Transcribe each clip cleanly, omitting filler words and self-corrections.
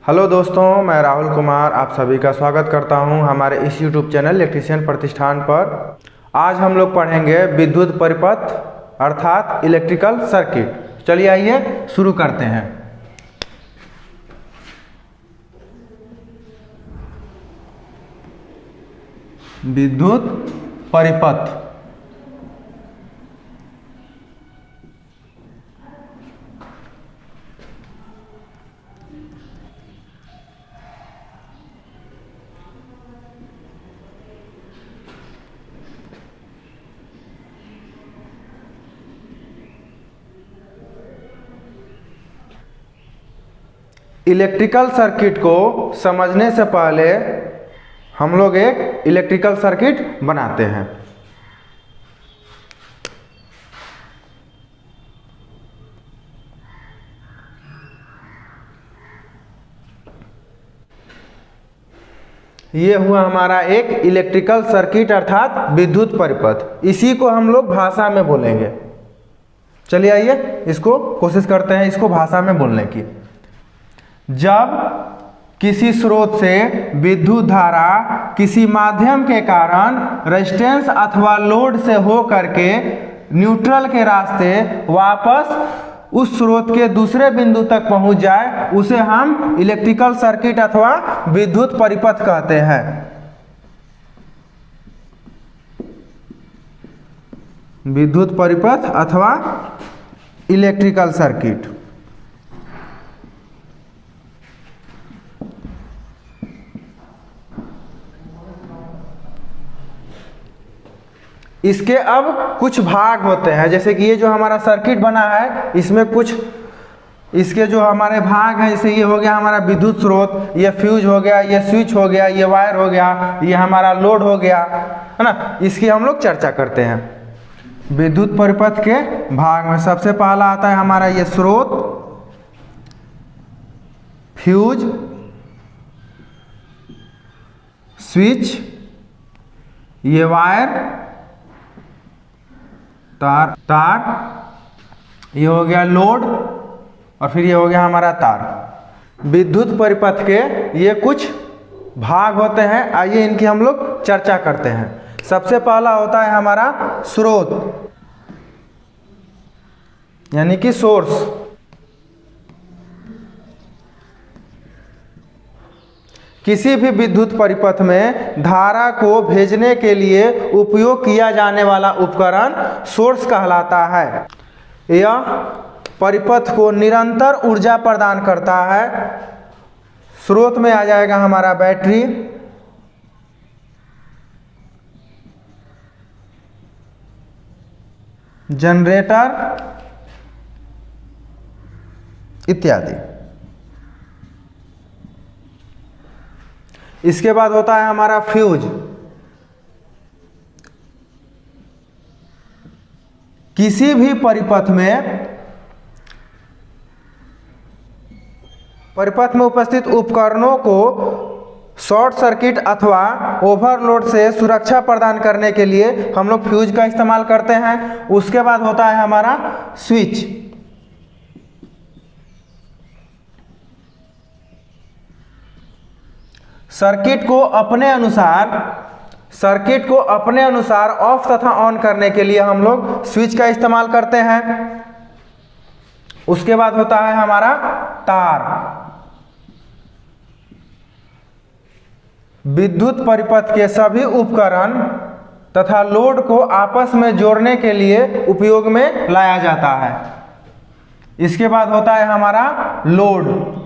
Hello दोस्तों, मैं राहुल कुमार आप सभी का स्वागत करता हूं हमारे इस यूट्यूब चैनल इलेक्ट्रीशियन प्रतिष्ठान पर। आज हम लोग पढ़ेंगे विद्युत परिपथ अर्थात इलेक्ट्रिकल सर्किट। चलिए आइए शुरू करते हैं। विद्युत परिपथ इलेक्ट्रिकल सर्किट को समझने से पहले हम लोग एक इलेक्ट्रिकल सर्किट बनाते हैं। ये हुआ हमारा एक इलेक्ट्रिकल सर्किट अर्थात विद्युत परिपथ। इसी को हम लोग भाषा में बोलेंगे। चलिए आइए इसको कोशिश करते हैं इसको भाषा में बोलने की। जब किसी स्रोत से विद्युत धारा किसी माध्यम के कारण रेजिस्टेंस अथवा लोड से हो करके न्यूट्रल के रास्ते वापस उस स्रोत के दूसरे बिंदु तक पहुंच जाए, उसे हम इलेक्ट्रिकल सर्किट अथवा विद्युत परिपथ कहते हैं। विद्युत परिपथ अथवा इलेक्ट्रिकल सर्किट। इसके अब कुछ भाग होते हैं, जैसे कि ये जो हमारा सर्किट बना है इसमें कुछ इसके जो हमारे भाग हैं, जैसे ये हो गया हमारा विद्युत स्रोत, ये फ्यूज हो गया, ये स्विच हो गया, ये वायर हो गया, ये हमारा लोड हो गया, है ना। इसकी हम लोग चर्चा करते हैं। विद्युत परिपथ के भाग में सबसे पहला आता है हमारा ये स्रोत, फ्यूज, स्विच, ये वायर, तार, ये हो गया लोड और फिर ये हो गया हमारा तार। विद्युत परिपथ के ये कुछ भाग होते हैं। आइए इनकी हम लोग चर्चा करते हैं। सबसे पहला होता है हमारा स्रोत यानी कि सोर्स। किसी भी विद्युत परिपथ में धारा को भेजने के लिए उपयोग किया जाने वाला उपकरण सोर्स कहलाता है। यह परिपथ को निरंतर ऊर्जा प्रदान करता है। स्रोत में आ जाएगा हमारा बैटरी, जनरेटर इत्यादि। इसके बाद होता है हमारा फ्यूज। किसी भी परिपथ में उपस्थित उपकरणों को शॉर्ट सर्किट अथवा ओवरलोड से सुरक्षा प्रदान करने के लिए हम लोग फ्यूज का इस्तेमाल करते हैं। उसके बाद होता है हमारा स्विच। सर्किट को अपने अनुसार ऑफ तथा ऑन करने के लिए हम लोग स्विच का इस्तेमाल करते हैं। उसके बाद होता है हमारा तार। विद्युत परिपथ के सभी उपकरण तथा लोड को आपस में जोड़ने के लिए उपयोग में लाया जाता है। इसके बाद होता है हमारा लोड।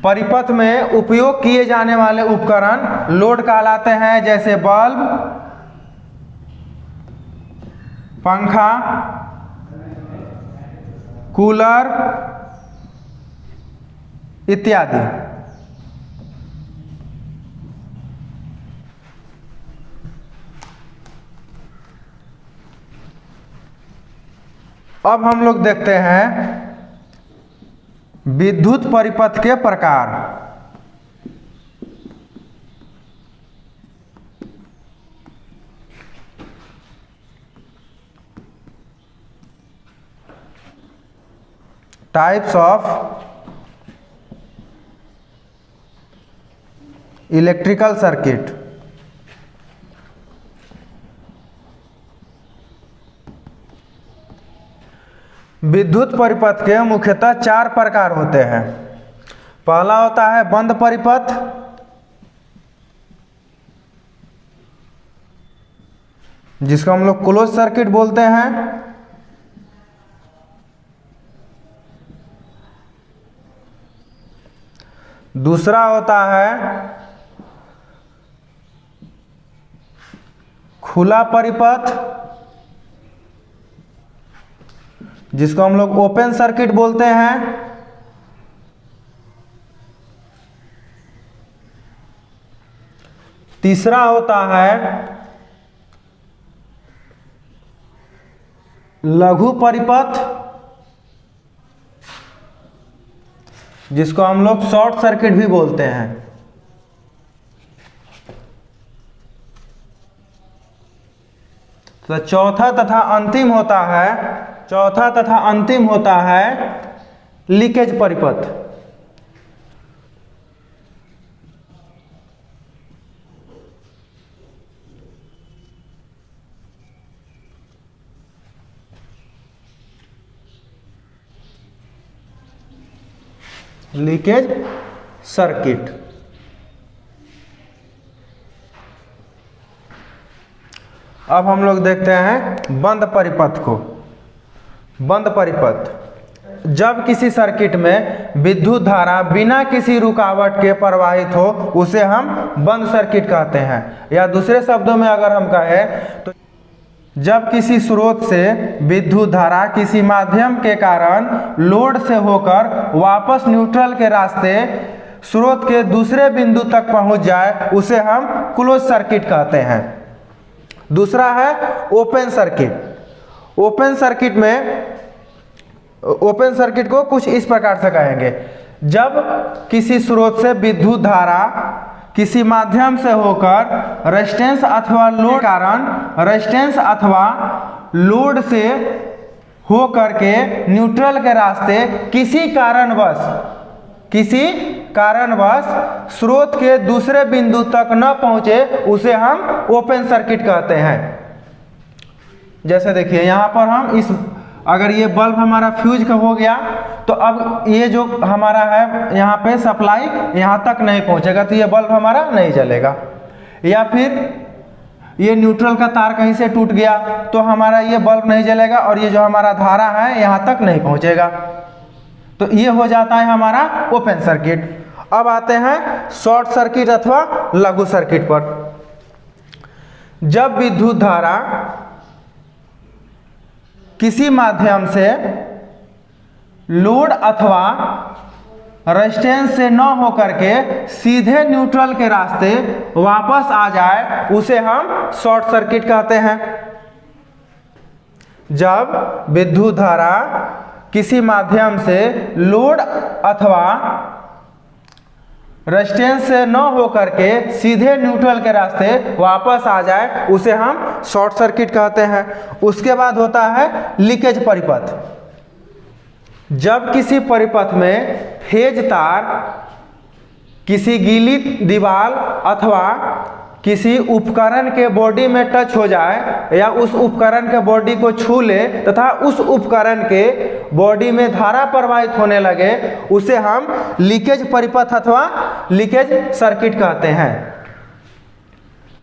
परिपथ में उपयोग किए जाने वाले उपकरण लोड कहलाते हैं, जैसे बल्ब, पंखा, कूलर इत्यादि। अब हम लोग देखते हैं विद्युत परिपथ के प्रकार। Types of electrical circuit. विद्युत परिपथ के मुख्यतः 4 प्रकार होते हैं। पहला होता है बंद परिपथ, जिसको हम लोग क्लोज सर्किट बोलते हैं। दूसरा होता है खुला परिपथ, जिसको हम लोग ओपन सर्किट बोलते हैं। तीसरा होता है लघु परिपथ, जिसको हम लोग शॉर्ट सर्किट भी बोलते हैं। तो चौथा तथा अंतिम होता है लीकेज परिपथ। Leakage circuit. अब हम लोग देखते हैं बंद परिपथ को। बंद परिपथ, जब किसी सर्किट में विद्युत धारा बिना किसी रुकावट के प्रवाहित हो, उसे हम बंद सर्किट कहते हैं। या दूसरे शब्दों में अगर हम कहें तो जब किसी स्रोत से विद्युत धारा किसी माध्यम के कारण लोड से होकर वापस न्यूट्रल के रास्ते स्रोत के दूसरे बिंदु तक पहुंच जाए, उसे हम क्लोज सर्किट कहते हैं। दूसरा है ओपन सर्किट। ओपन सर्किट को कुछ इस प्रकार से कहेंगे। जब किसी स्रोत से विद्युत धारा किसी माध्यम से होकर रेजिस्टेंस अथवा लोड कारण रेजिस्टेंस अथवा लोड से होकर के न्यूट्रल के रास्ते किसी कारणवश स्रोत के दूसरे बिंदु तक न पहुंचे, उसे हम ओपन सर्किट कहते हैं। जैसे देखिए यहाँ पर हम अगर ये बल्ब हमारा फ्यूज का हो गया, तो अब ये जो हमारा है यहाँ पे सप्लाई यहाँ तक नहीं पहुँचेगा, तो ये बल्ब हमारा नहीं जलेगा। या फिर ये न्यूट्रल का तार कहीं से टूट गया, तो हमारा ये बल्ब नहीं जलेगा और ये जो हमारा धारा है यहाँ तक नहीं पहुँचेगा। तो ये हो जाता है हमारा ओपन सर्किट। अब आते हैं शॉर्ट सर्किट अथवा लघु सर्किट पर। जब विद्युत धारा किसी माध्यम से लोड अथवा रेजिस्टेंस से न होकर के सीधे न्यूट्रल के रास्ते वापस आ जाए, उसे हम शॉर्ट सर्किट कहते हैं। जब विद्युत धारा किसी माध्यम से लोड अथवा रेजिस्टेंस से न होकर के सीधे न्यूट्रल के रास्ते वापस आ जाए, उसे हम शॉर्ट सर्किट कहते हैं। उसके बाद होता है लीकेज परिपथ। जब किसी परिपथ में फेज तार किसी गीली दीवार अथवा किसी उपकरण के बॉडी में टच हो जाए या उस उपकरण के बॉडी को छू ले तथा उस उपकरण के बॉडी में धारा प्रवाहित होने लगे, उसे हम लीकेज परिपथ अथवा लीकेज सर्किट कहते हैं।